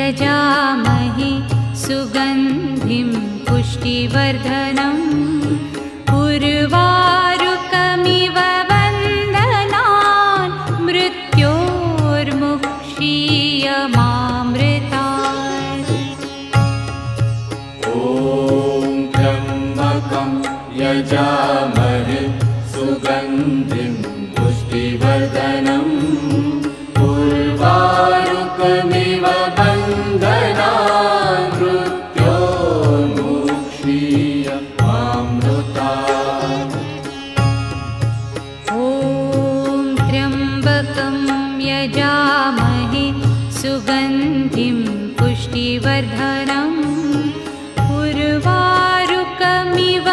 यजामहे सुगन्धिं पुष्टिवर्धनम् उर्वारुकमिव वन्दनान् मृत्योर्मुक्षीयमामृतात्। ॐ त्र्यम्बकं यजामहे सुगन्धिं पुष्टिवर्धनम् उर्वारुकमिव वन्दनान् मृत्योर्मुक्षीयमामृतात्। ॐ त्र्यम्बकं यजामहे सुगन्धिं पुष्टिवर्धनम् उर्वारुकमिव